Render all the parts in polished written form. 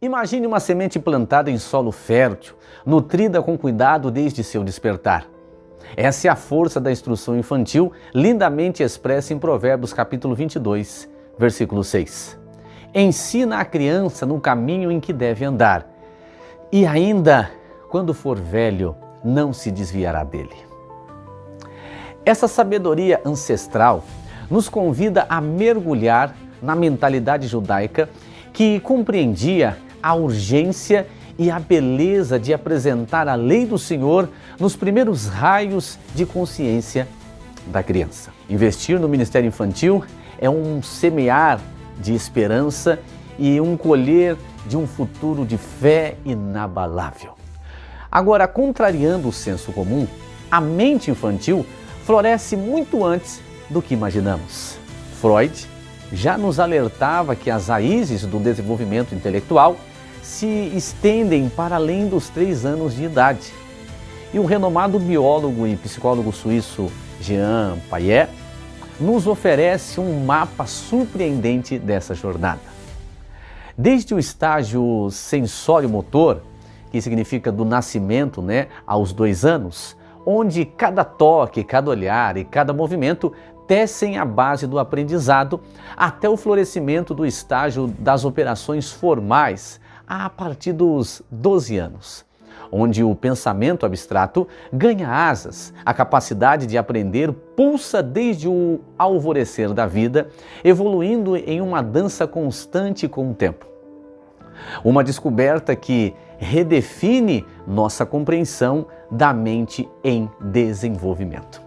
Imagine uma semente plantada em solo fértil, nutrida com cuidado desde seu despertar. Essa é a força da instrução infantil, lindamente expressa em Provérbios capítulo 22, versículo 6. Ensina a criança no caminho em que deve andar, e ainda, quando for velho, não se desviará dele. Essa sabedoria ancestral nos convida a mergulhar na mentalidade judaica que compreendia a urgência e a beleza de apresentar a lei do Senhor nos primeiros raios de consciência da criança. Investir no ministério infantil é um semear de esperança e um colher de um futuro de fé inabalável. Agora, contrariando o senso comum, a mente infantil floresce muito antes do que imaginamos. Freud já nos alertava que as raízes do desenvolvimento intelectual se estendem para além dos 3 anos de idade. E o renomado biólogo e psicólogo suíço Jean Piaget nos oferece um mapa surpreendente dessa jornada. Desde o estágio sensório-motor, que significa do nascimento, aos 2 anos, onde cada toque, cada olhar e cada movimento tecem a base do aprendizado, até o florescimento do estágio das operações formais, a partir dos 12 anos, onde o pensamento abstrato ganha asas, a capacidade de aprender pulsa desde o alvorecer da vida, evoluindo em uma dança constante com o tempo. Uma descoberta que redefine nossa compreensão da mente em desenvolvimento.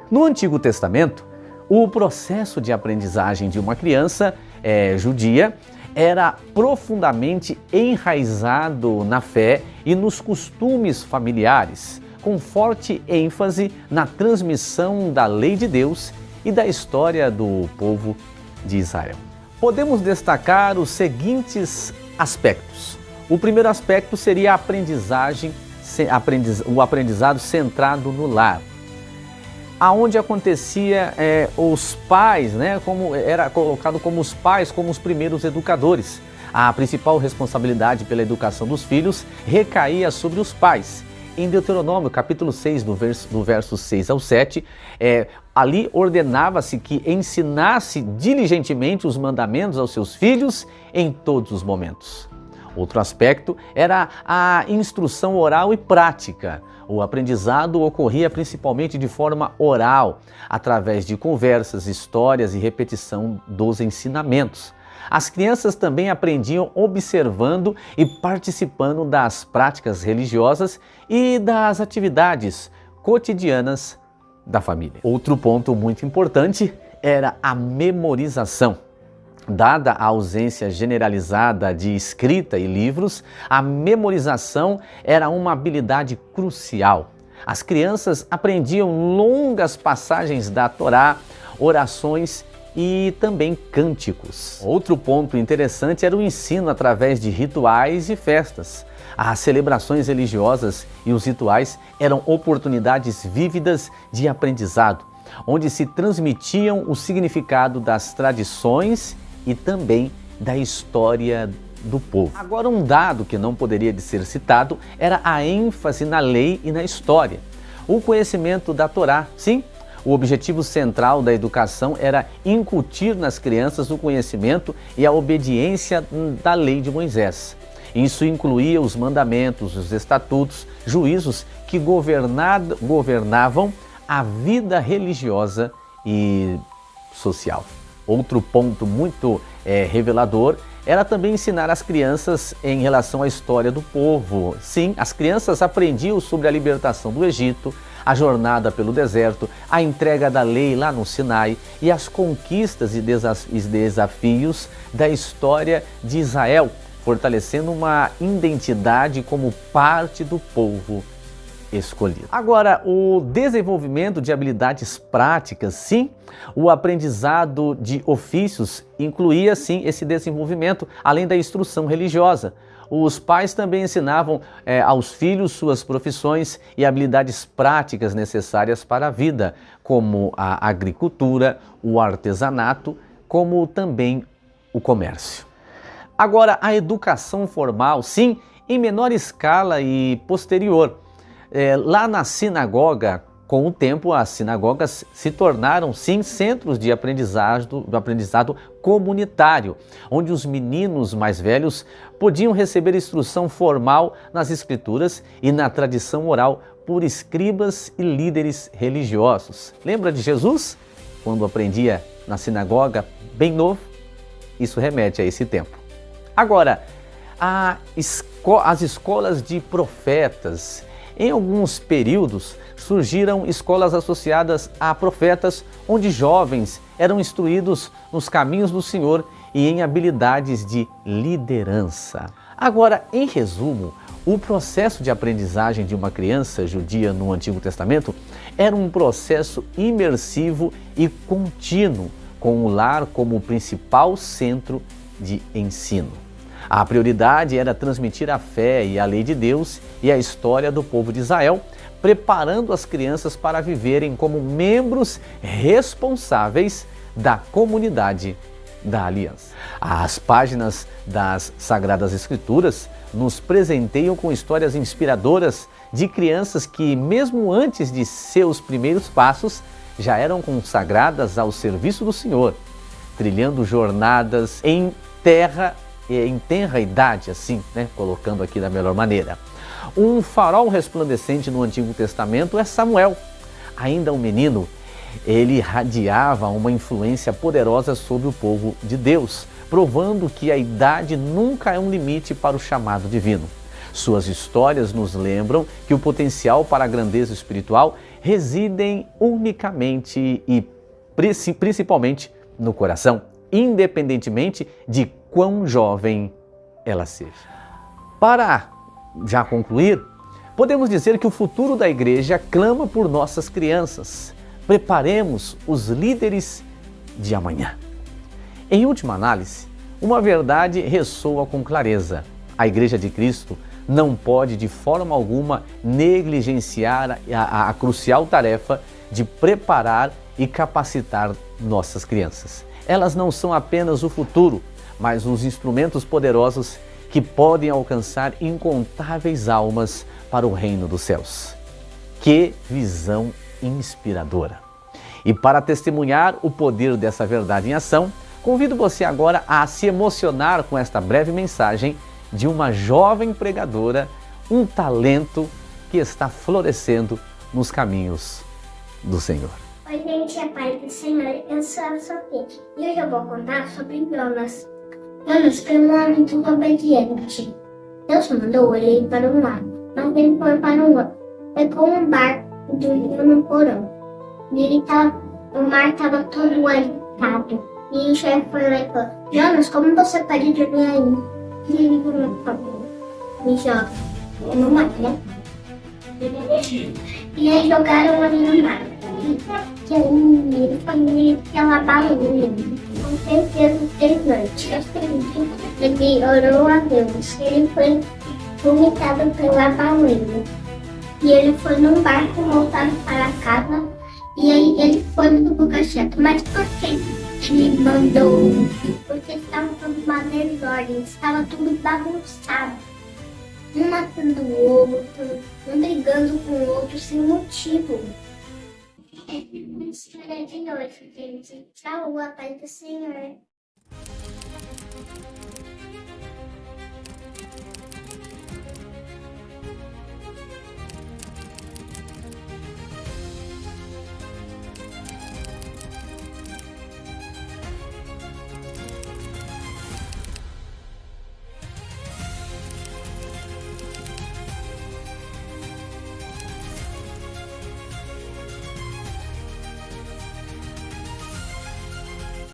No Antigo Testamento, o processo de aprendizagem de uma criança judia era profundamente enraizado na fé e nos costumes familiares, com forte ênfase na transmissão da lei de Deus e da história do povo de Israel. Podemos destacar os seguintes aspectos. O primeiro aspecto seria o aprendizado centrado no lar, aonde acontecia os pais, como era colocado como os pais, como os primeiros educadores. A principal responsabilidade pela educação dos filhos recaía sobre os pais. Em Deuteronômio, capítulo 6, do verso 6 ao 7, ali ordenava-se que ensinasse diligentemente os mandamentos aos seus filhos em todos os momentos. Outro aspecto era a instrução oral e prática. O aprendizado ocorria principalmente de forma oral, através de conversas, histórias e repetição dos ensinamentos. As crianças também aprendiam observando e participando das práticas religiosas e das atividades cotidianas da família. Outro ponto muito importante era a memorização. Dada a ausência generalizada de escrita e livros, a memorização era uma habilidade crucial. As crianças aprendiam longas passagens da Torá, orações e também cânticos. Outro ponto interessante era o ensino através de rituais e festas. As celebrações religiosas e os rituais eram oportunidades vívidas de aprendizado, onde se transmitiam o significado das tradições e também da história do povo. Agora, um dado que não poderia de ser citado era a ênfase na lei e na história. O conhecimento da Torá, sim, o objetivo central da educação era incutir nas crianças o conhecimento e a obediência da lei de Moisés. Isso incluía os mandamentos, os estatutos, juízos que governavam a vida religiosa e social. Outro ponto muito revelador era também ensinar as crianças em relação à história do povo. Sim, as crianças aprendiam sobre a libertação do Egito, a jornada pelo deserto, a entrega da lei lá no Sinai e as conquistas e desafios da história de Israel, fortalecendo uma identidade como parte do povo escolhido. Agora, o desenvolvimento de habilidades práticas, sim, o aprendizado de ofícios incluía, sim, esse desenvolvimento, além da instrução religiosa. Os pais também ensinavam aos filhos suas profissões e habilidades práticas necessárias para a vida, como a agricultura, o artesanato, como também o comércio. Agora, a educação formal, sim, em menor escala e posterior. Lá na sinagoga, com o tempo, as sinagogas se tornaram, sim, centros de aprendizado comunitário, onde os meninos mais velhos podiam receber instrução formal nas escrituras e na tradição oral por escribas e líderes religiosos. Lembra de Jesus? Quando aprendia na sinagoga, bem novo? Isso remete a esse tempo. Agora, as escolas de profetas. Em alguns períodos, surgiram escolas associadas a profetas, onde jovens eram instruídos nos caminhos do Senhor e em habilidades de liderança. Agora, em resumo, o processo de aprendizagem de uma criança judia no Antigo Testamento era um processo imersivo e contínuo, com o lar como o principal centro de ensino. A prioridade era transmitir a fé e a lei de Deus e a história do povo de Israel, preparando as crianças para viverem como membros responsáveis da comunidade da aliança. As páginas das Sagradas Escrituras nos presenteiam com histórias inspiradoras de crianças que, mesmo antes de seus primeiros passos, já eram consagradas ao serviço do Senhor, trilhando jornadas em tenra idade, assim, colocando aqui da melhor maneira. Um farol resplandecente no Antigo Testamento é Samuel. Ainda um menino, ele irradiava uma influência poderosa sobre o povo de Deus, provando que a idade nunca é um limite para o chamado divino. Suas histórias nos lembram que o potencial para a grandeza espiritual residem unicamente e principalmente no coração, independentemente de quão jovem ela seja. Para já concluir, podemos dizer que o futuro da igreja clama por nossas crianças. Preparemos os líderes de amanhã. Em última análise, uma verdade ressoa com clareza. A Igreja de Cristo não pode de forma alguma negligenciar a crucial tarefa de preparar e capacitar nossas crianças. Elas não são apenas o futuro, mas os instrumentos poderosos que podem alcançar incontáveis almas para o reino dos céus. Que visão inspiradora! E para testemunhar o poder dessa verdade em ação, convido você agora a se emocionar com esta breve mensagem de uma jovem pregadora, um talento que está florescendo nos caminhos do Senhor. Oi, gente, é Pai do Senhor, eu sou a Sofia e hoje eu vou contar sobre Jonas. Jonas foi um homem muito obediente. Deus mandou ele ir para um mar, mas ele foi para um outro. Pegou um barco e dormiu no porão. O mar estava todo agitado. E o chefe foi lá e falou: Jonas, como você pode dormir aí? E ele falou: me joga no mar, né? E aí jogaram ele no mar. E aí ele foi pela baunilha. Com certeza de noite. Ele orou a Deus. Ele foi vomitado pela baunilha. E ele foi num barco voltado para casa. E aí ele foi no lugar certo. Mas por que ele mandou? Porque estava tudo uma desordem. Estava tudo bagunçado. Um matando o outro. Um brigando com o outro sem motivo. É uma história de noite, gente. Tchau, a paz do Senhor.